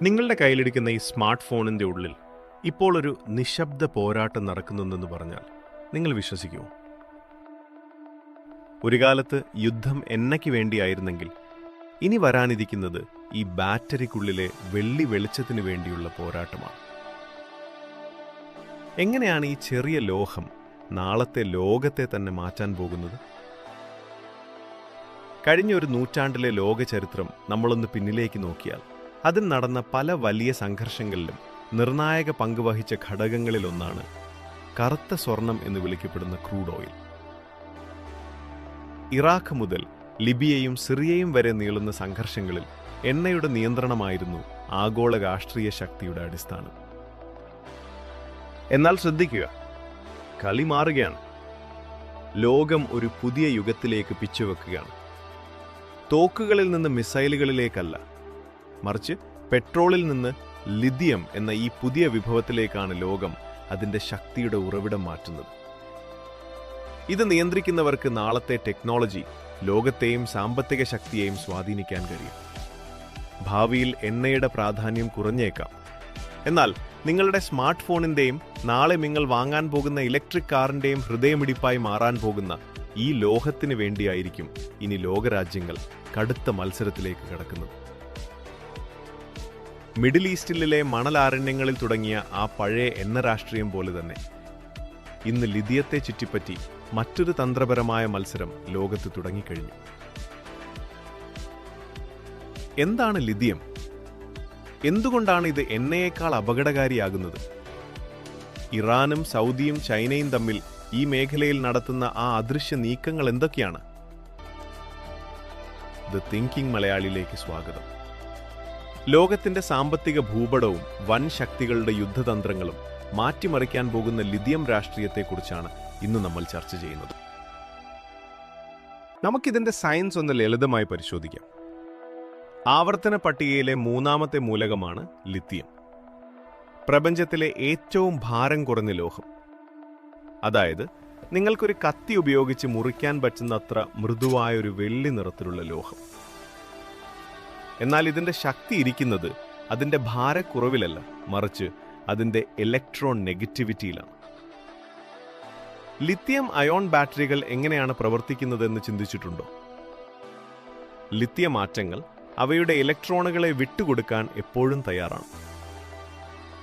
നിങ്ങളുടെ കയ്യിലിരിക്കുന്ന ഈ സ്മാർട്ട് ഫോണിൻ്റെ ഉള്ളിൽ ഇപ്പോൾ ഒരു നിശബ്ദ പോരാട്ടം നടക്കുന്നുണ്ടെന്ന് പറഞ്ഞാൽ നിങ്ങൾ വിശ്വസിക്കുമോ? ഒരു കാലത്ത് യുദ്ധം എണ്ണയ്ക്ക് വേണ്ടിയായിരുന്നെങ്കിൽ ഇനി വരാനിരിക്കുന്നത് ഈ ബാറ്ററിക്കുള്ളിലെ വെള്ളി വെളിച്ചത്തിന് വേണ്ടിയുള്ള പോരാട്ടമാണ്. എങ്ങനെയാണ് ഈ ചെറിയ ലോഹം നാളത്തെ ലോകത്തെ തന്നെ മാറ്റാൻ പോകുന്നത്? കഴിഞ്ഞ ഒരു നൂറ്റാണ്ടിലെ ലോക ചരിത്രം നമ്മളൊന്ന് പിന്നിലേക്ക് നോക്കിയാൽ അതിൽ നടന്ന പല വലിയ സംഘർഷങ്ങളിലും നിർണായക പങ്കുവഹിച്ച ഘടകങ്ങളിലൊന്നാണ് കറുത്ത സ്വർണം എന്ന് വിളിക്കപ്പെടുന്ന ക്രൂഡ് ഓയിൽ. ഇറാഖ് മുതൽ ലിബിയയും സിറിയയും വരെ നീളുന്ന സംഘർഷങ്ങളിൽ എണ്ണയുടെ നിയന്ത്രണമായിരുന്നു ആഗോള രാഷ്ട്രീയ ശക്തിയുടെ അടിസ്ഥാനം. എന്നാൽ ശ്രദ്ധിക്കുക, കളി മാറുകയാണ്. ലോകം ഒരു പുതിയ യുഗത്തിലേക്ക് പിച്ചുവെക്കുകയാണ്. തോക്കുകളിൽ നിന്ന് മിസൈലുകളിലേക്കല്ല, മറിച്ച് പെട്രോളിൽ നിന്ന് ലിഥിയം എന്ന ഈ പുതിയ വിഭവത്തിലേക്കാണ് ലോകം അതിൻ്റെ ശക്തിയുടെ ഉറവിടം മാറ്റുന്നത്. ഇത് നിയന്ത്രിക്കുന്നവർക്ക് നാളത്തെ ടെക്നോളജി ലോകത്തെയും സാമ്പത്തിക ശക്തിയെയും സ്വാധീനിക്കാൻ കഴിയും. ഭാവിയിൽ എണ്ണയുടെ പ്രാധാന്യം കുറഞ്ഞേക്കാം. എന്നാൽ നിങ്ങളുടെ സ്മാർട്ട് ഫോണിൻ്റെയും നാളെ നിങ്ങൾ വാങ്ങാൻ പോകുന്ന ഇലക്ട്രിക് കാറിൻ്റെയും ഹൃദയമിടിപ്പായി മാറാൻ പോകുന്ന ഈ ലോഹത്തിന് വേണ്ടിയായിരിക്കും ഇനി ലോകരാജ്യങ്ങൾ കടുത്ത മത്സരത്തിലേക്ക് കടക്കുന്നത്. മിഡിൽ ഈസ്റ്റിലെ മണലാരണ്യങ്ങളിൽ തുടങ്ങിയ ആ പഴയ എണ്ണ രാഷ്ട്രീയം പോലെ തന്നെ ഇന്ന് ലിഥിയത്തെ ചുറ്റിപ്പറ്റി മറ്റൊരു തന്ത്രപരമായ മത്സരം ലോകത്ത് തുടങ്ങിക്കഴിഞ്ഞു. എന്താണ് ലിഥിയം? എന്തുകൊണ്ടാണ് ഇത് എണ്ണയേക്കാൾ അപകടകാരിയാകുന്നത്? ഇറാനും സൗദിയും ചൈനയും തമ്മിൽ ഈ മേഖലയിൽ നടത്തുന്ന ആ അദൃശ്യ നീക്കങ്ങൾ എന്തൊക്കെയാണ്? ദ തിങ്കിംഗ് മലയാളിയിലേക്ക് സ്വാഗതം. ലോകത്തിന്റെ സാമ്പത്തിക ഭൂപടവും വൻ ശക്തികളുടെ യുദ്ധതന്ത്രങ്ങളും മാറ്റിമറിക്കാൻ പോകുന്ന ലിഥിയം രാഷ്ട്രീയത്തെക്കുറിച്ചാണ് ഇന്ന് നമ്മൾ ചർച്ച ചെയ്യുന്നത്. നമുക്കിതിന്റെ സയൻസ് ഒന്ന് ലളിതമായി പരിശോധിക്കാം. ആവർത്തന പട്ടികയിലെ മൂന്നാമത്തെ മൂലകമാണ് ലിഥിയം. പ്രപഞ്ചത്തിലെ ഏറ്റവും ഭാരം കുറഞ്ഞ ലോഹം. അതായത് നിങ്ങൾക്കൊരു കത്തി ഉപയോഗിച്ച് മുറിക്കാൻ പറ്റുന്നത്ര മൃദുവായൊരു വെള്ളി നിറത്തിലുള്ള ലോഹം. എന്നാൽ ഇതിന്റെ ശക്തി ഇരിക്കുന്നത് അതിന്റെ ഭാരക്കുറവിലല്ല, മറിച്ച് അതിന്റെ ഇലക്ട്രോൺ നെഗറ്റിവിറ്റിയിലാണ്. ലിഥിയം അയോൺ ബാറ്ററികൾ എങ്ങനെയാണ് പ്രവർത്തിക്കുന്നതെന്ന് ചിന്തിച്ചിട്ടുണ്ടോ? ലിഥിയം ആറ്റങ്ങൾ അവയുടെ ഇലക്ട്രോണുകളെ വിട്ടുകൊടുക്കാൻ എപ്പോഴും തയ്യാറാണ്.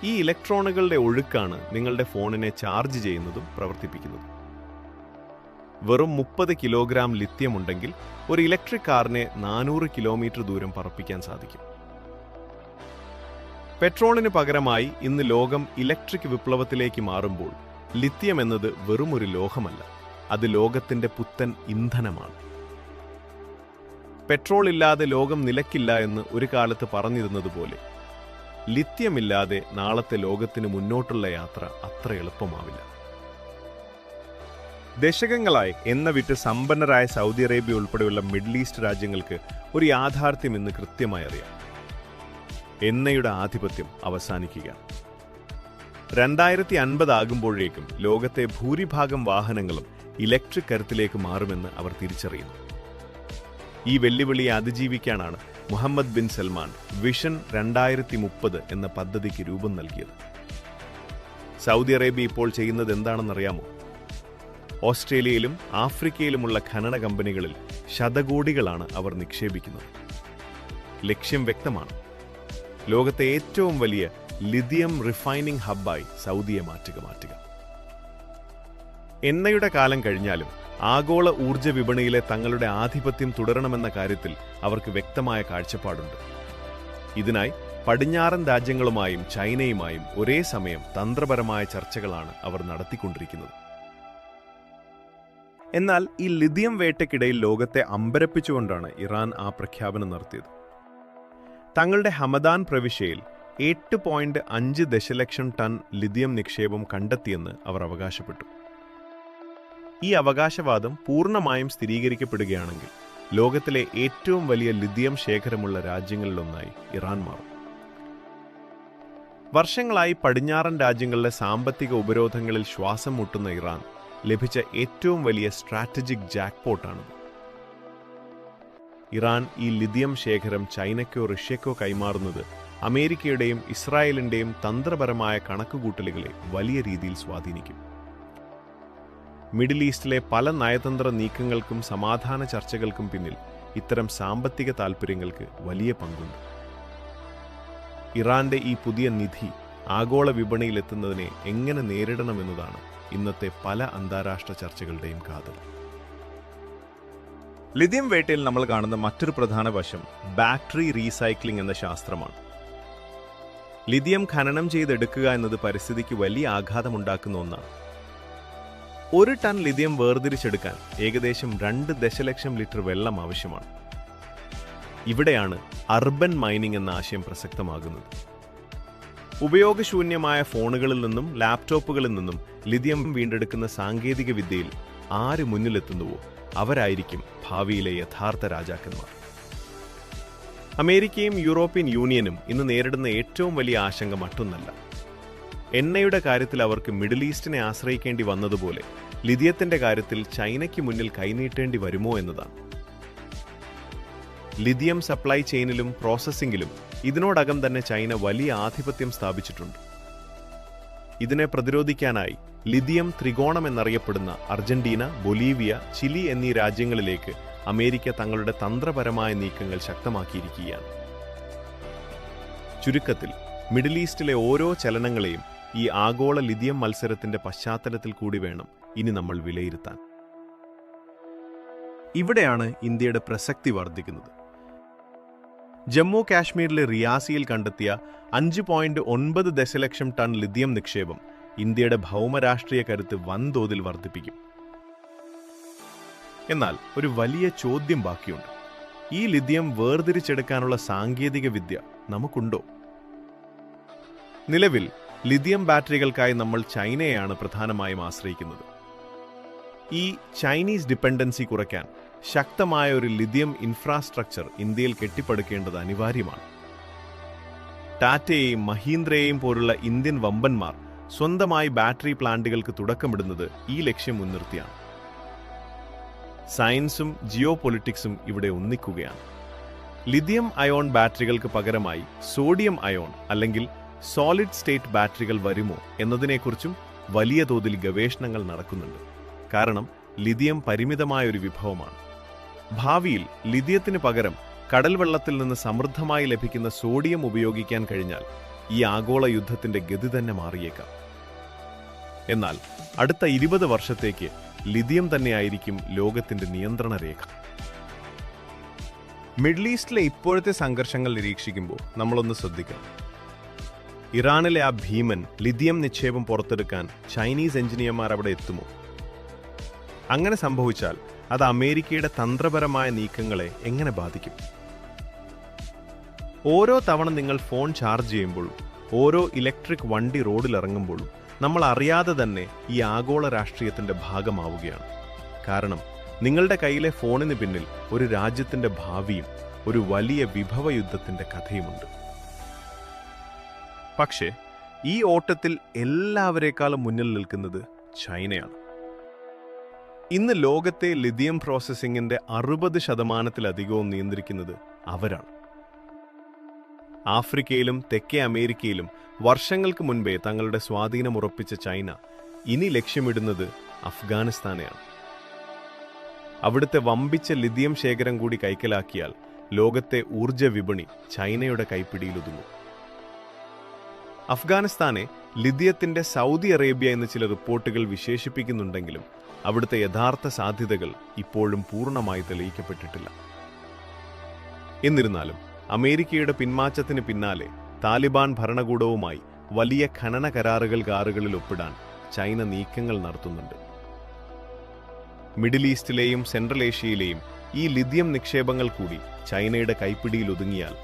ഈ ഇലക്ട്രോണുകളുടെ ഒഴുക്കാണ് നിങ്ങളുടെ ഫോണിനെ ചാർജ് ചെയ്യുന്നതും പ്രവർത്തിപ്പിക്കുന്നതും. വെറും 30 കിലോഗ്രാം ലിഥിയം ഉണ്ടെങ്കിൽ ഒരു ഇലക്ട്രിക് കാറിനെ 400 കിലോമീറ്റർ ദൂരം പറപ്പിക്കാൻ സാധിക്കും. പെട്രോളിന് പകരമായി ഇന്ന് ലോകം ഇലക്ട്രിക് വിപ്ലവത്തിലേക്ക് മാറുമ്പോൾ ലിഥിയം എന്നത് വെറും ഒരു ലോഹമല്ല, അത് ലോകത്തിന്റെ പുത്തൻ ഇന്ധനമാണ്. പെട്രോൾ ഇല്ലാതെ ലോകം നിലക്കില്ല എന്ന് ഒരു കാലത്ത് പറഞ്ഞിരുന്നതുപോലെ ലിഥിയം ഇല്ലാതെ നാളത്തെ ലോകത്തിന് മുന്നോട്ടുള്ള യാത്ര അത്ര എളുപ്പമാവില്ല. ദശകങ്ങളായി എണ്ണ വിറ്റ് സമ്പന്നരായ സൗദി അറേബ്യ ഉൾപ്പെടെയുള്ള മിഡിൽ ഈസ്റ്റ് രാജ്യങ്ങൾക്ക് ഒരു യാഥാർത്ഥ്യം ഇന്ന് കൃത്യമായി അറിയാം. എണ്ണയുടെ ആധിപത്യം അവസാനിക്കുകയാണ്. 2050 ആകുമ്പോഴേക്കും ലോകത്തെ ഭൂരിഭാഗം വാഹനങ്ങളും ഇലക്ട്രിക് കരുത്തിലേക്ക് മാറുമെന്ന് അവർ തിരിച്ചറിയുന്നു. ഈ വെല്ലുവിളിയെ അതിജീവിക്കാനാണ് മുഹമ്മദ് ബിൻ സൽമാൻ വിഷൻ 2030 എന്ന പദ്ധതിക്ക് രൂപം നൽകിയത്. സൗദി അറേബ്യ ഇപ്പോൾ ചെയ്യുന്നത് എന്താണെന്നറിയാമോ? ഓസ്ട്രേലിയയിലും ആഫ്രിക്കയിലുമുള്ള ഖനന കമ്പനികളിൽ ശതകോടികളാണ് അവർ നിക്ഷേപിക്കുന്നത്. ലക്ഷ്യം വ്യക്തമാണ്: ലോകത്തെ ഏറ്റവും വലിയ ലിഥിയം റിഫൈനിംഗ് ഹബ്ബായി സൗദിയെ മാറ്റുക. എണ്ണയുടെ കാലം കഴിഞ്ഞാലും ആഗോള ഊർജ്ജ വിപണിയിലെ തങ്ങളുടെ ആധിപത്യം തുടരണമെന്ന കാര്യത്തിൽ അവർക്ക് വ്യക്തമായ കാഴ്ചപ്പാടുണ്ട്. ഇതിനായി പടിഞ്ഞാറൻ രാജ്യങ്ങളുമായും ചൈനയുമായും ഒരേ സമയം തന്ത്രപരമായ ചർച്ചകളാണ് അവർ നടത്തിക്കൊണ്ടിരിക്കുന്നത്. എന്നാൽ ഈ ലിഥിയം വേട്ടയ്ക്കിടയിൽ ലോകത്തെ അമ്പരപ്പിച്ചുകൊണ്ടാണ് ഇറാൻ ആ പ്രഖ്യാപനം നടത്തിയത്. തങ്ങളുടെ ഹമദാൻ പ്രവിശ്യയിൽ 8.5 ദശലക്ഷം ടൺ ലിഥിയം നിക്ഷേപം കണ്ടെത്തിയെന്ന് അവർ അവകാശപ്പെട്ടു. ഈ അവകാശവാദം പൂർണ്ണമായും സ്ഥിരീകരിക്കപ്പെടുകയാണെങ്കിൽ ലോകത്തിലെ ഏറ്റവും വലിയ ലിഥിയം ശേഖരമുള്ള രാജ്യങ്ങളിലൊന്നായി ഇറാൻ മാറും. വർഷങ്ങളായി പടിഞ്ഞാറൻ രാജ്യങ്ങളുടെ സാമ്പത്തിക ഉപരോധങ്ങളിൽ ശ്വാസം മുട്ടുന്ന ഇറാൻ ലഭിച്ച ഏറ്റവും വലിയ സ്ട്രാറ്റജിക് ജാക്ക്പോട്ടാണിത്. ഇറാൻ ഈ ലിഥിയം ശേഖരം ചൈനയ്ക്കോ റഷ്യക്കോ കൈമാറുന്നത് അമേരിക്കയുടെയും ഇസ്രായേലിൻ്റെയും തന്ത്രപരമായ കണക്കുകൂട്ടലുകളെ വലിയ രീതിയിൽ സ്വാധീനിക്കും. മിഡിൽ ഈസ്റ്റിലെ പല നയതന്ത്ര നീക്കങ്ങൾക്കും സമാധാന ചർച്ചകൾക്കും പിന്നിൽ ഇത്തരം സാമ്പത്തിക താൽപ്പര്യങ്ങൾക്ക് വലിയ പങ്കുണ്ട്. ഇറാന്റെ ഈ പുതിയ നിധി ആഗോള വിപണിയിലെത്തുന്നതിനെ എങ്ങനെ നേരിടണമെന്നതാണ് ഇന്നത്തെ പല അന്താരാഷ്ട്ര ചർച്ചകളുടെയും കാതൽ. ലിഥിയം വേട്ടയിൽ നമ്മൾ കാണുന്ന മറ്റൊരു പ്രധാന വശം ബാറ്ററി റീസൈക്ലിംഗ് എന്ന ശാസ്ത്രമാണ്. ലിഥിയം ഖനനം ചെയ്തെടുക്കുക എന്നത് പരിസ്ഥിതിക്ക് വലിയ ആഘാതമുണ്ടാക്കുന്ന ഒന്നാണ്. 1 ടൺ ലിഥിയം വേർതിരിച്ചെടുക്കാൻ ഏകദേശം 2 ദശലക്ഷം ലിറ്റർ വെള്ളം ആവശ്യമാണ്. ഇവിടെയാണ് അർബൻ മൈനിംഗ് എന്ന ആശയം പ്രസക്തമാകുന്നത്. ഉപയോഗശൂന്യമായ ഫോണുകളിൽ നിന്നും ലാപ്ടോപ്പുകളിൽ നിന്നും ലിഥിയം വീണ്ടെടുക്കുന്ന സാങ്കേതിക വിദ്യയിൽ ആര് മുന്നിലെത്തുന്നുവോ അവരായിരിക്കും ഭാവിയിലെ യഥാർത്ഥ രാജാക്കന്മാർ. അമേരിക്കയും യൂറോപ്യൻ യൂണിയനും ഇന്ന് നേരിടുന്ന ഏറ്റവും വലിയ ആശങ്ക മറ്റൊന്നല്ല. എണ്ണയുടെ കാര്യത്തിൽ അവർക്ക് മിഡിൽ ഈസ്റ്റിനെ ആശ്രയിക്കേണ്ടി വന്നതുപോലെ ലിഥിയത്തിന്റെ കാര്യത്തിൽ ചൈനയ്ക്ക് മുന്നിൽ കൈനീട്ടേണ്ടി വരുമോ എന്നതാണ്. ലിഥിയം സപ്ലൈ ചെയിനിലും പ്രോസസ്സിംഗിലും ഇതിനോടകം തന്നെ ചൈന വലിയ ആധിപത്യം സ്ഥാപിച്ചിട്ടുണ്ട്. ഇതിനെ പ്രതിരോധിക്കാനായി ലിഥിയം ത്രികോണം എന്നറിയപ്പെടുന്ന അർജന്റീന, ബൊളീവിയ, ചിലി എന്നീ രാജ്യങ്ങളിലേക്ക് അമേരിക്ക തങ്ങളുടെ തന്ത്രപരമായ നീക്കങ്ങൾ ശക്തമാക്കിയിരിക്കുകയാണ്. ചുരുക്കത്തിൽ മിഡിൽ ഈസ്റ്റിലെ ഓരോ ചലനങ്ങളെയും ഈ ആഗോള ലിഥിയം മത്സരത്തിന്റെ പശ്ചാത്തലത്തിൽ കൂടി വേണം ഇനി നമ്മൾ വിലയിരുത്താൻ. ഇവിടെയാണ് ഇന്ത്യയുടെ പ്രസക്തി വർദ്ധിക്കുന്നത്. ജമ്മു കാശ്മീരിലെ റിയാസിയിൽ കണ്ടെത്തിയ 5.9 ദശലക്ഷം ടൺ ലിഥിയം നിക്ഷേപം ഇന്ത്യയുടെ ഭൗമരാഷ്ട്രീയ കരുത്ത് വൻതോതിൽ വർദ്ധിപ്പിക്കും. എന്നാൽ ഒരു വലിയ ചോദ്യം ബാക്കിയുണ്ട്. ഈ ലിഥിയം വേർതിരിച്ചെടുക്കാനുള്ള സാങ്കേതിക വിദ്യ നമുക്കുണ്ടോ? നിലവിൽ ലിഥിയം ബാറ്ററികൾക്കായി നമ്മൾ ചൈനയെയാണ് പ്രധാനമായും ആശ്രയിക്കുന്നത്. ഈ ചൈനീസ് ഡിപ്പെൻഡൻസി കുറയ്ക്കാൻ ശക്തമായ ഒരു ലിഥിയം ഇൻഫ്രാസ്ട്രക്ചർ ഇന്ത്യയിൽ കെട്ടിപ്പടുക്കേണ്ടത് അനിവാര്യമാണ്. ടാറ്റയെയും മഹീന്ദ്രയെയും പോലുള്ള ഇന്ത്യൻ വമ്പന്മാർ സ്വന്തമായി ബാറ്ററി പ്ലാന്റുകൾക്ക് തുടക്കമിടുന്നത് ഈ ലക്ഷ്യം മുൻനിർത്തിയാണ്. സയൻസും ജിയോ പൊളിറ്റിക്സും ഇവിടെ ഒന്നിക്കുകയാണ്. ലിഥിയം അയോൺ ബാറ്ററികൾക്ക് പകരമായി സോഡിയം അയോൺ അല്ലെങ്കിൽ സോളിഡ് സ്റ്റേറ്റ് ബാറ്ററികൾ വരുമോ എന്നതിനെക്കുറിച്ചും വലിയ തോതിൽ ഗവേഷണങ്ങൾ നടക്കുന്നുണ്ട്. കാരണം ലിഥിയം പരിമിതമായ ഒരു വിഭവമാണ്. ഭാവിയിൽ ലിഥിയത്തിന് പകരം കടൽ വെള്ളത്തിൽ നിന്ന് സമൃദ്ധമായി ലഭിക്കുന്ന സോഡിയം ഉപയോഗിക്കാൻ കഴിഞ്ഞാൽ ഈ ആഗോള യുദ്ധത്തിന്റെ ഗതി തന്നെ മാറിയേക്കാം. എന്നാൽ അടുത്ത 20 വർഷത്തേക്ക് ലിഥിയം തന്നെയായിരിക്കും ലോകത്തിന്റെ നിയന്ത്രണ രേഖ. മിഡിൽ ഈസ്റ്റിലെ ഇപ്പോഴത്തെ സംഘർഷങ്ങൾ നിരീക്ഷിക്കുമ്പോൾ നമ്മളൊന്ന് ശ്രദ്ധിക്കണം. ഇറാനിലെ ആ ഭീമൻ ലിഥിയം നിക്ഷേപം പുറത്തെടുക്കാൻ ചൈനീസ് എഞ്ചിനീയർമാർ അവിടെ എത്തുമോ? അങ്ങനെ സംഭവിച്ചാൽ അത് അമേരിക്കയുടെ തന്ത്രപരമായ നീക്കങ്ങളെ എങ്ങനെ ബാധിക്കും? ഓരോ തവണ നിങ്ങൾ ഫോൺ ചാർജ് ചെയ്യുമ്പോഴും ഓരോ ഇലക്ട്രിക് വണ്ടി റോഡിലിറങ്ങുമ്പോഴും നമ്മൾ അറിയാതെ തന്നെ ഈ ആഗോള രാഷ്ട്രീയത്തിന്റെ ഭാഗമാവുകയാണ്. കാരണം നിങ്ങളുടെ കയ്യിലെ ഫോണിന് പിന്നിൽ ഒരു രാജ്യത്തിന്റെ ഭാവിയും ഒരു വലിയ വിഭവ യുദ്ധത്തിന്റെ കഥയുമുണ്ട്. പക്ഷേ ഈ ഓട്ടത്തിൽ എല്ലാവരേക്കാളും മുന്നിൽ നിൽക്കുന്നത് ചൈനയാണ്. ഇന്ന് ലോകത്തെ ലിഥിയം പ്രോസസ്സിംഗിന്റെ 60% നിയന്ത്രിക്കുന്നത് അവരാണ്. ആഫ്രിക്കയിലും തെക്കേ അമേരിക്കയിലും വർഷങ്ങൾക്ക് മുൻപേ തങ്ങളുടെ സ്വാധീനം ഉറപ്പിച്ച ചൈന ഇനി ലക്ഷ്യമിടുന്നത് അഫ്ഗാനിസ്ഥാനെയാണ്. അവിടുത്തെ വമ്പിച്ച ലിഥിയം ശേഖരം കൂടി കൈക്കലാക്കിയാൽ ലോകത്തെ ഊർജ വിപണി ചൈനയുടെ കൈപ്പിടിയിലൊതുങ്ങും. അഫ്ഗാനിസ്ഥാനെ ലിഥിയത്തിന്റെ സൗദി അറേബ്യ എന്ന് ചില റിപ്പോർട്ടുകൾ വിശേഷിപ്പിക്കുന്നുണ്ടെങ്കിലും അവിടുത്തെ യഥാർത്ഥ സാധ്യതകൾ ഇപ്പോഴും പൂർണ്ണമായി തെളിയിക്കപ്പെട്ടിട്ടില്ല. എന്നിരുന്നാലും അമേരിക്കയുടെ പിന്മാറ്റത്തിന് പിന്നാലെ താലിബാൻ ഭരണകൂടവുമായി വലിയ ഖനന കരാറുകളിൽ ഒപ്പിടാൻ ചൈന നീക്കങ്ങൾ നടത്തുന്നുണ്ട്. മിഡിൽ ഈസ്റ്റിലെയും സെൻട്രൽ ഏഷ്യയിലെയും ഈ ലിഥിയം നിക്ഷേപങ്ങൾ കൂടി ചൈനയുടെ കൈപ്പിടിയിൽ ഒതുങ്ങിയാൽ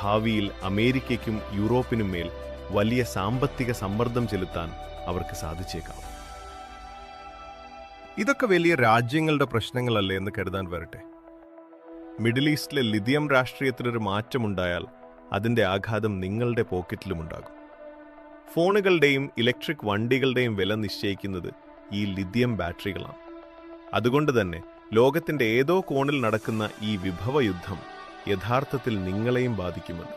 ഭാവിയിൽ അമേരിക്കയ്ക്കും യൂറോപ്പിനും മേൽ വലിയ സാമ്പത്തിക സമ്മർദ്ദം ചെലുത്താൻ അവർക്ക് സാധിച്ചേക്കാം. ഇതൊക്കെ വലിയ രാജ്യങ്ങളുടെ പ്രശ്നങ്ങളല്ലേ എന്ന് കരുതാൻ വരട്ടെ. മിഡിൽ ഈസ്റ്റിലെ ലിഥിയം രാഷ്ട്രീയത്തിലൊരു മാറ്റമുണ്ടായാൽ അതിന്റെ ആഘാതം നിങ്ങളുടെ പോക്കറ്റിലുമുണ്ടാകും. ഫോണുകളുടെയും ഇലക്ട്രിക് വണ്ടികളുടെയും വില നിശ്ചയിക്കുന്നത് ഈ ലിഥിയം ബാറ്ററികളാണ്. അതുകൊണ്ട് തന്നെ ലോകത്തിന്റെ ഏതോ കോണിൽ നടക്കുന്ന ഈ വിഭവ യുദ്ധം യഥാർത്ഥത്തിൽ നിങ്ങളെയും ബാധിക്കുമെന്ന്.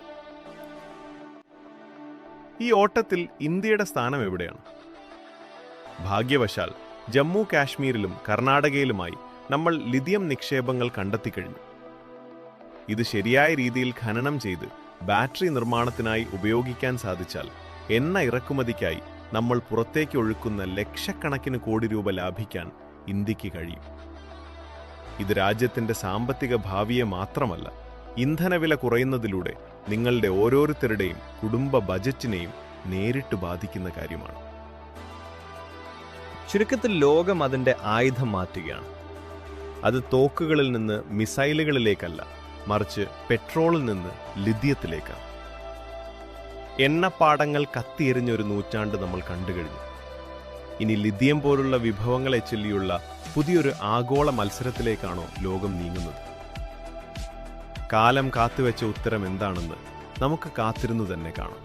ഈ ഓട്ടത്തിൽ ഇന്ത്യയുടെ സ്ഥാനം എവിടെയാണ്? ഭാഗ്യവശാൽ ജമ്മു കാശ്മീരിലും കർണാടകയിലുമായി നമ്മൾ ലിഥിയം നിക്ഷേപങ്ങൾ കണ്ടെത്തിക്കഴിഞ്ഞു. ഇത് ശരിയായ രീതിയിൽ ഖനനം ചെയ്ത് ബാറ്ററി നിർമ്മാണത്തിനായി ഉപയോഗിക്കാൻ സാധിച്ചാൽ എണ്ണ ഇറക്കുമതിക്കായി നമ്മൾ പുറത്തേക്ക് ഒഴുക്കുന്ന ലക്ഷക്കണക്കിന് കോടി രൂപ ലാഭിക്കാൻ ഇന്ത്യക്ക് കഴിയും. ഇത് രാജ്യത്തിന്റെ സാമ്പത്തിക ഭാവിയെ മാത്രമല്ല, ഇന്ധനവില കുറയുന്നതിലൂടെ നിങ്ങളുടെ ഓരോരുത്തരുടെയും കുടുംബ ബജറ്റിനെയും നേരിട്ട് ബാധിക്കുന്ന കാര്യമാണ്. ചുരുക്കത്തിൽ ലോകം അതിന്റെ ആയുധം മാറ്റുകയാണ്. അത് തോക്കുകളിൽ നിന്ന് മിസൈലുകളിലേക്കല്ല, മറിച്ച് പെട്രോളിൽ നിന്ന് ലിഥിയത്തിലേക്കാണ്. എണ്ണപ്പാടങ്ങൾ കത്തിയെറിഞ്ഞ ഒരു നൂറ്റാണ്ട് നമ്മൾ കണ്ടുകഴിഞ്ഞു. ഇനി ലിഥിയം പോലുള്ള വിഭവങ്ങളെ ചൊല്ലിയുള്ള പുതിയൊരു ആഗോള മത്സരത്തിലേക്കാണോ ലോകം നീങ്ങുന്നത്? കാലം കാത്തുവെച്ച ഉത്തരം എന്താണെന്ന് നമുക്ക് കാത്തിരുന്നു തന്നെ കാണാം.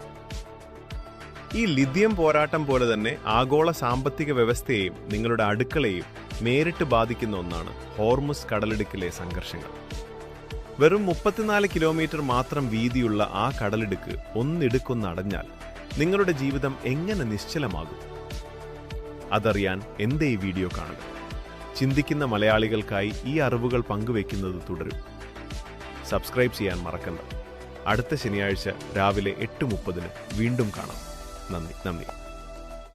ഈ ലിഥിയം പോരാട്ടം പോലെ തന്നെ ആഗോള സാമ്പത്തിക വ്യവസ്ഥയെയും നിങ്ങളുടെ അടുക്കളയെയും നേരിട്ട് ബാധിക്കുന്ന ഒന്നാണ് ഹോർമുസ് കടലിടുക്കിലെ സംഘർഷങ്ങൾ. വെറും 34 കിലോമീറ്റർ മാത്രം വീതിയുള്ള ആ കടലിടുക്ക് ഒന്നിടുക്കൊന്നടഞ്ഞാൽ നിങ്ങളുടെ ജീവിതം എങ്ങനെ നിശ്ചലമാകും? അതറിയാൻ എന്റെ ഈ വീഡിയോ കാണുക. ചിന്തിക്കുന്ന മലയാളികൾക്കായി ഈ അറിവുകൾ പങ്കുവെക്കുന്നത് തുടരും. സബ്സ്ക്രൈബ് ചെയ്യാൻ മറക്കണ്ട. അടുത്ത ശനിയാഴ്ച രാവിലെ 8:30 വീണ്ടും കാണാം. നന്ദി.